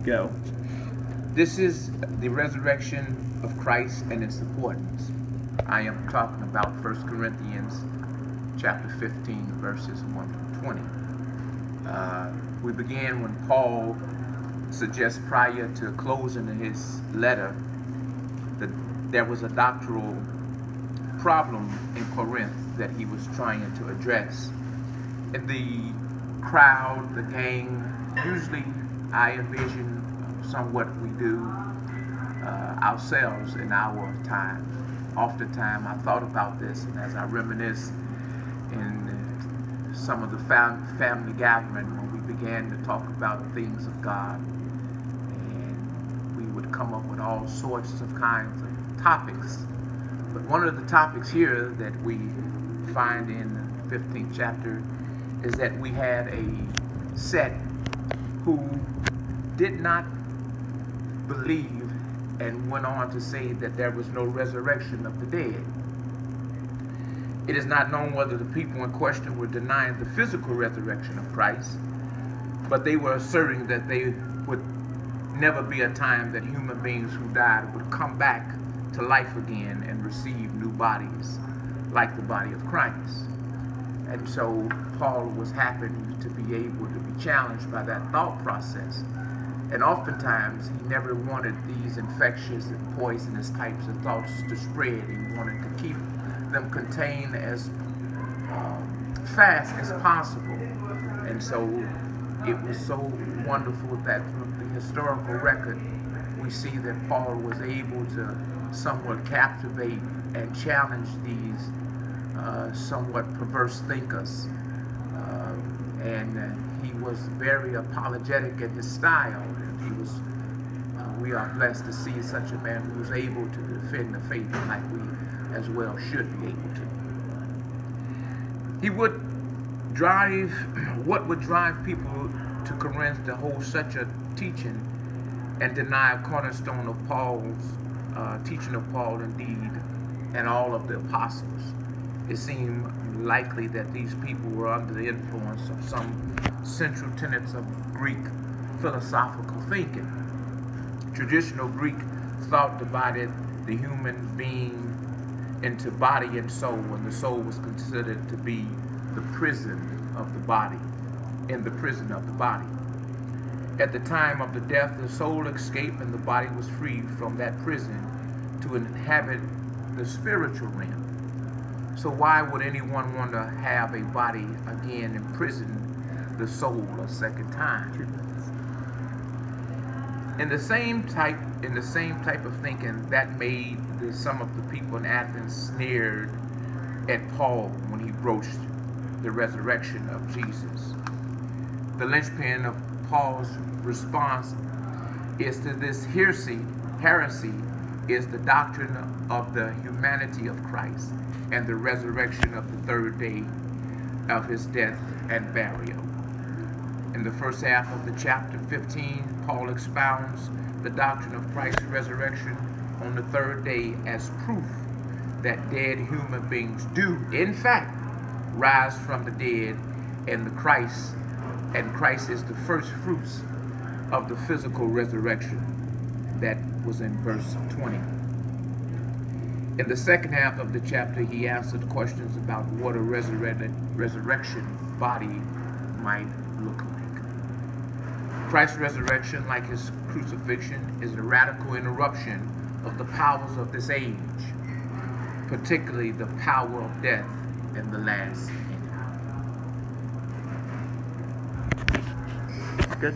Go. This is the resurrection of Christ and its importance. I am talking about 1 Corinthians chapter 15, verses 1 through 20. We began when Paul suggests prior to closing his letter that there was a doctrinal problem in Corinth that he was trying to address. In the crowd, the gang, usually I envision somewhat we do ourselves in our time. Oftentimes I thought about this, and as I reminisce in some of the family gathering when we began to talk about things of God, and we would come up with all sorts of kinds of topics. But one of the topics here that we find in the 15th chapter is that we had a set who did not believe and went on to say that there was no resurrection of the dead. It is not known whether the people in question were denying the physical resurrection of Christ, but they were asserting that they would never be a time that human beings who died would come back to life again and receive new bodies like the body of Christ. And so Paul was happy to be able to be challenged by that thought process. And oftentimes he never wanted these infectious and poisonous types of thoughts to spread. He wanted to keep them contained as fast as possible. And so it was so wonderful that from the historical record we see that Paul was able to somewhat captivate and challenge these somewhat perverse thinkers. And he was very apologetic in his style. And he was, we are blessed to see such a man who was able to defend the faith like we as well should be able to. He would drive, what would drive people to Corinth to hold such a teaching and deny a cornerstone of Paul's teaching of Paul indeed and all of the apostles? It seemed likely that these people were under the influence of some central tenets of Greek philosophical thinking. Traditional Greek thought divided the human being into body and soul, and the soul was considered to be the prison of the body, in the prison of the body. At the time of the death, the soul escaped and the body was freed from that prison to inhabit the spiritual realm. So why would anyone want to have a body again imprison the soul a second time? In the same type of thinking that made some of the people in Athens sneered at Paul when he broached the resurrection of Jesus. The linchpin of Paul's response is to this heresy is the doctrine of the humanity of Christ and the resurrection of the third day of his death and burial. In the first half of the chapter 15, Paul expounds the doctrine of Christ's resurrection on the third day as proof that dead human beings do, in fact, rise from the dead, and Christ is the first fruits of the physical resurrection that was in verse 20. In the second half of the chapter, he answered questions about what a resurrection body might look like. Christ's resurrection, like his crucifixion, is a radical interruption of the powers of this age, particularly the power of death in the last end. Good.